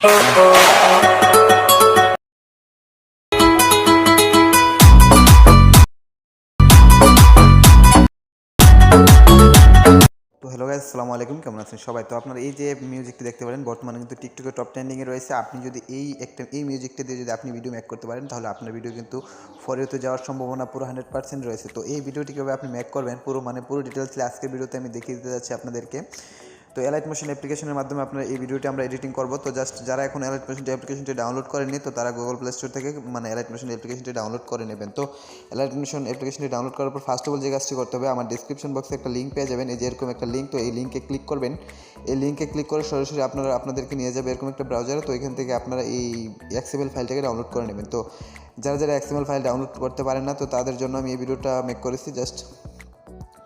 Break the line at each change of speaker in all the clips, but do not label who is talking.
তো hello guys, আসসালামু আলাইকুম। কেমন আছেন সবাই? তো আপনারা এই যে মিউজিকটি দেখতে পারেন, বর্তমানে কিন্তু টিকটকে টপ ট্রেন্ডিংয়ে রয়েছে। আপনি যদি এই মিউজিকটা দিয়ে যদি আপনি ভিডিও মেক করতে পারেন, তাহলে আপনার ভিডিও কিন্তু ফর ইউতে যাওয়ার সম্ভাবনা পুরো 100% রয়েছে। তো এই ভিডিওটি কীভাবে আপনি মেক করবেন পুরো ডিটেলসে আজকের ভিডিওতে আমি দেখিয়ে দিতে যাচ্ছি আপনাদেরকে। তো Alight মোশন অ্যাপ্লিকেশনের মাধ্যমে আপনার এই ভিডিওটি আমরা এডিটিং করব। তো জাস্ট যারা এখন Alight মোশন অ্যাপ্লিকেশনটি ডাউনলোড করেননি, তো তারা গুগল প্লে স্টোর থেকে Alight মোশন অ্যাপ্লিকেশনটি ডাউনলোড করে নেবেন। তো Alight মোশন অ্যাপ্লিকেশনটি ডাউনলোড করার পর ফার্স্ট অফ অল যে কাজটি করতে হবে, আমার ডিসক্রিপশন বক্সে একটা লিঙ্ক পেয়ে যাবেন, এই যে এরকম একটা লিঙ্ক। তো এই লিঙ্কে ক্লিক করবেন। এই লিঙ্কে ক্লিক করে সরাসরি আপনাদেরকে নিয়ে যাবে এরকম একটা ব্রাউজারে। তো এখান থেকে আপনারা এই XML ফাইলটাকে ডাউনলোড করে নেবেন। তো যারা XML ফাইল ডাউনলোড করতে পারেন না, তো তাদের জন্য আমি এই ভিডিওটা মেক করেছি জাস্ট।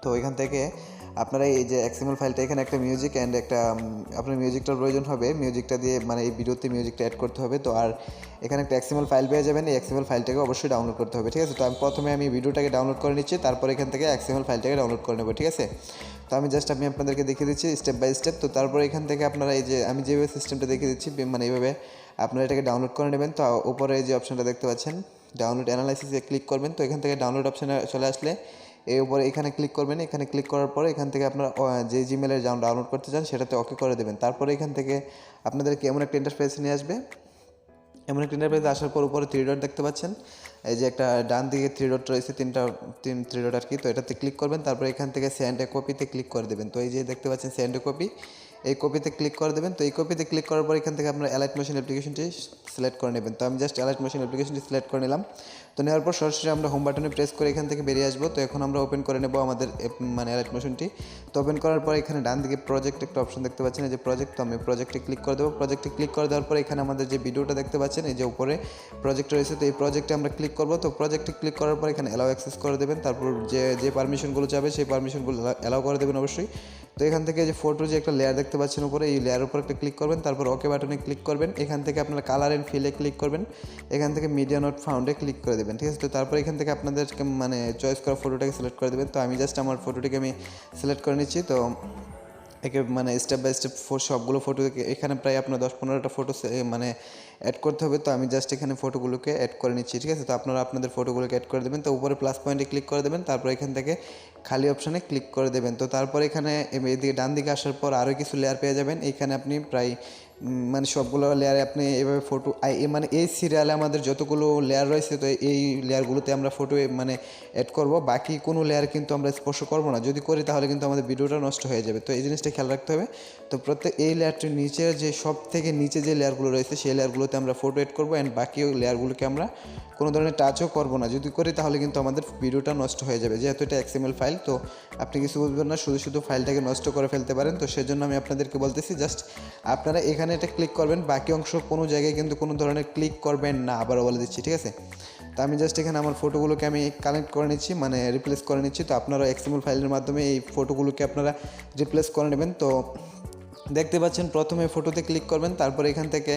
তো এখান থেকে আপনারা এই যে XML ফাইলটা, এখানে একটা মিউজিক অ্যান্ড একটা আপনার মিউজিকটার প্রয়োজন হবে। মিউজিকটা দিয়ে এই ভিডিওতে মিউজিকটা অ্যাড করতে হবে। তো আর এখানে একটা XML ফাইল পেয়ে যাবেন। এই XML ফাইলটাকে অবশ্যই ডাউনলোড করতে হবে, ঠিক আছে? তো প্রথমে আমি ভিডিওটাকে ডাউনলোড করে নিচ্ছি, তারপর এখান থেকে XML ফাইলটাকে ডাউনলোড করে নেব, ঠিক আছে? তো আমি আপনাদেরকে দেখিয়ে দিচ্ছি স্টেপ বাই স্টেপ। তো তারপর এখান থেকে আপনারা এই যে আমি যেভাবে সিস্টেমটা দেখিয়ে দিচ্ছি, এইভাবে আপনারা এটাকে ডাউনলোড করে নেবেন। তো উপরে যে অপশানটা দেখতে পাচ্ছেন, ডাউনলোড অ্যানালাইসিসে ক্লিক করবেন। তো এখান থেকে ডাউনলোড অপশানে চলে আসলে এর উপরে এখানে ক্লিক করবেন। এখানে ক্লিক করার পরে এখান থেকে আপনারা যে জিমেলের ডাউনলোড করতে চান সেটাতে ওকে করে দেবেন। তারপরে এখান থেকে আপনাদেরকে এমন একটা ইন্টারফেসে নিয়ে আসবে। এমন একটা ইন্টারফেসে আসার পর উপরে 3 ডট দেখতে পাচ্ছেন, এই যে একটা ডান দিকে 3 ডট রয়েছে, 3 ডট আর কি। তো এটাতে ক্লিক করবেন। তারপর এখান থেকে সেন্ড এ কপিতে ক্লিক করে দেবেন। তো এই যে দেখতে পাচ্ছেন সেন্ড এ কপি, এই কপিতে ক্লিক করে দেবেন। তো এই কপিতে ক্লিক করার পর এখান থেকে আপনার Alight মোশন অ্যাপ্লিকেশনটি সিলেক্ট করে নেবেন। তো আমি জাস্ট Alight মোশন অ্যাপ্লিকেশনটি সিলেক্ট করে নিলাম। তো নেওয়ার পর সরাসরি আমরা হোম বাটনে প্রেস করে এখান থেকে বেরিয়ে আসবো। তো এখন আমরা ওপেন করে নেব আমাদের Alight মোশনটি। তো ওপেন করার পর এখানে ডান দিকে প্রজেক্ট একটা অপশন দেখতে পাচ্ছেন, এই যে প্রজেক্ট। তো আমি প্রজেক্টে ক্লিক করে দেবো। প্রজেক্টে ক্লিক করে দেওয়ার পর এখানে আমাদের যে ভিডিওটা দেখতে পাচ্ছেন, এই যে উপরে প্রজেক্ট রয়েছে, তো এই প্রজেক্টে আমরা ক্লিক করব। তো প্রজেক্টে ক্লিক করার পর এখানে অ্যালাউ অ্যাক্সেস করে দেবেন। তারপর যে পারমিশনগুলো চাবে সেই পারমিশনগুলো অ্যালাউ করে দেবেন অবশ্যই। তো এখান থেকে যে ফটোর যে একটা লেয়ার দেখতে পাচ্ছেন উপরে, এই লেয়ারের উপর একটা ক্লিক করবেন। তারপর ওকে বাটনে ক্লিক করবেন। এখান থেকে আপনারা কালার অ্যান্ড ফিলে ক্লিক করবেন। এখান থেকে মিডিয়া নট ফাউন্ডে ক্লিক করে দেবেন, ঠিক আছে? তো তারপর এখান থেকে আপনাদের চয়েস করা ফটোটাকে সিলেক্ট করে দেবেন। তো আমি জাস্ট আমার ফটোটিকে আমি সিলেক্ট করে নিচ্ছি। তো একে স্টেপ বাই স্টেপ সবগুলো ফটো এখানে প্রায় আপনার 10-15টা ফটো অ্যাড করতে হবে। তো আমি জাস্ট এখানে ফটোগুলোকে অ্যাড করে নিচ্ছি, ঠিক আছে? তো আপনারা আপনাদের ফটোগুলোকে অ্যাড করে দেবেন। তো উপরে প্লাস পয়েন্টে ক্লিক করে দেবেন। তারপর এখান থেকে খালি অপশানে ক্লিক করে দেবেন। তো তারপর এখানে এদিকে ডান দিকে আসার পর আরও কিছু লেয়ার পেয়ে যাবেন। এইখানে আপনি প্রায় সবগুলো লেয়ারে আপনি এভাবে ফটো এই সিরিয়ালে আমাদের যতগুলো লেয়ার রয়েছে, তো এই লেয়ারগুলোতে আমরা ফটো অ্যাড করব। বাকি কোনো লেয়ার কিন্তু আমরা স্পর্শ করবো না। যদি করি তাহলে কিন্তু আমাদের ভিডিওটা নষ্ট হয়ে যাবে। তো এই জিনিসটা খেয়াল রাখতে হবে। তো এই লেয়ারটির নিচে যে সব থেকে নিচে যে লেয়ারগুলো রয়েছে, সেই লেয়ারগুলোতে আমরা ফটো অ্যাড করবো। অ্যান্ড বাকি লেয়ারগুলোকে আমরা কোনো ধরনের টাচও করবো না। যদি করি তাহলে কিন্তু আমাদের ভিডিওটা নষ্ট হয়ে যাবে, যেহেতু এটা XML ফাইল। তো আপনি কিছু বুঝবেন না, শুধু ফাইলটাকে নষ্ট করে ফেলতে পারেন। তো সেজন্য আমি আপনাদেরকে বলতেছি, জাস্ট আপনারা এখানে এটা ক্লিক করবেন, বাকি অংশ কোনো জায়গায় কিন্তু কোনো ধরনের ক্লিক করবেন না, আবারও বলে দিচ্ছি, ঠিক আছে? তো আমি জাস্ট এখানে আমার ফটোগুলোকে আমি কালেক্ট করে নিচ্ছি, রিপ্লেস করে নিচ্ছি। তো আপনারা XML ফাইলের মাধ্যমে এই ফটোগুলোকে আপনারা রিপ্লেস করে নেবেন। তো দেখতে পাচ্ছেন প্রথমে ফটোতে ক্লিক করবেন, তারপর এখান থেকে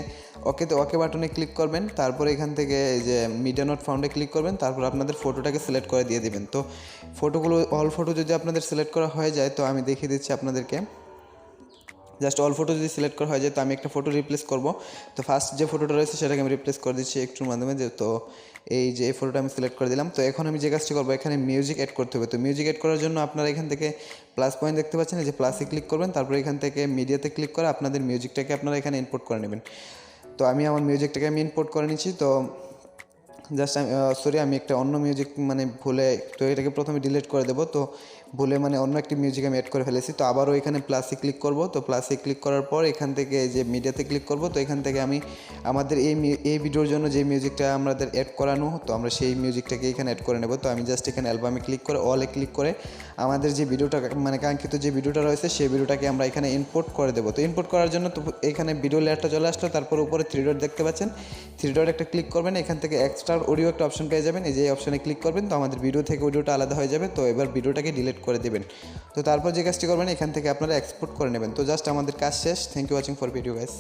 ওকে বাটনে ক্লিক করবেন। তারপর এখান থেকে এই যে মিডিয়া নট ফাউন্ডে ক্লিক করবেন। তারপর আপনাদের ফটোটাকে সিলেক্ট করে দিয়ে দেবেন। তো অল ফটো যদি আপনাদের সিলেক্ট করা হয়ে যায়, তো আমি দেখিয়ে দিচ্ছি আপনাদেরকে। জাস্ট অল ফটো যদি সিলেক্ট করা হয়ে যায়, তো আমি একটা ফটো রিপ্লেস করব। তো ফার্স্ট যে ফটোটা রয়েছে সেটাকে আমি রিপ্লেস করে দিচ্ছি একটুর মাধ্যমে। তো এই যে এই ফটোটা আমি সিলেক্ট করে দিলাম। তো এখন আমি যে কাজটি করবো, এখানে মিউজিক অ্যাড করতে হবে। তো মিউজিক অ্যাড করার জন্য আপনারা এখান থেকে প্লাস পয়েন্ট দেখতে পাচ্ছেন, এই যে প্লাসে ক্লিক করবেন। তারপর এখান থেকে মিডিয়াতে ক্লিক করে আপনাদের মিউজিকটাকে আপনারা এখানে ইনপুট করে নেবেন। তো আমি আমার মিউজিকটাকে ইনপুট করে নিচ্ছি। তো জাস্ট আমি একটা অন্য মিউজিক ভুলে, তো এটাকে প্রথমে ডিলিট করে দেবো। তো ভুলে অন্য একটি মিউজিক আমি অ্যাড করে ফেলেছি। তো আবারও এখানে প্লাসে ক্লিক করব। তো প্লাসে ক্লিক করার পর এখান থেকে যে মিডিয়াতে ক্লিক করব। তো এখান থেকে আমি আমাদের এই ভিডিওর জন্য যে মিউজিকটা আমাদের অ্যাড করানো, তো আমরা সেই মিউজিকটাকে এখানে অ্যাড করে নেব। তো আমি জাস্ট এখানে অ্যালবামে ক্লিক করে অলে ক্লিক করে আমাদের যে ভিডিওটা কাঙ্ক্ষিত যে ভিডিওটা রয়েছে, সেই ভিডিওটাকে আমরা এখানে ইম্পোর্ট করে দেবো। তো ইম্পোর্ট করার জন্য তো এখানে ভিডিও লেয়ারটা চলে আসলো। তারপর উপরে 3 ডট দেখতে পাচ্ছেন, 3 ডট একটা ক্লিক করবেন। এখান থেকে এক্সট্রা অডিও একটা অপশন পেয়ে যাবেন, এই যে এই অপশানে ক্লিক করবেন। তো আমাদের ভিডিও থেকে অডিওটা আলাদা হয়ে যাবে। তো এবার ভিডিওটাকে ডিলিট করে দেবেন। তো তারপর যে কাজটি করবেন, এখান থেকে আপনারা এক্সপোর্ট করে নেবেন। তো জাস্ট আমাদের কাজ শেষ। Thank you watching for video guys.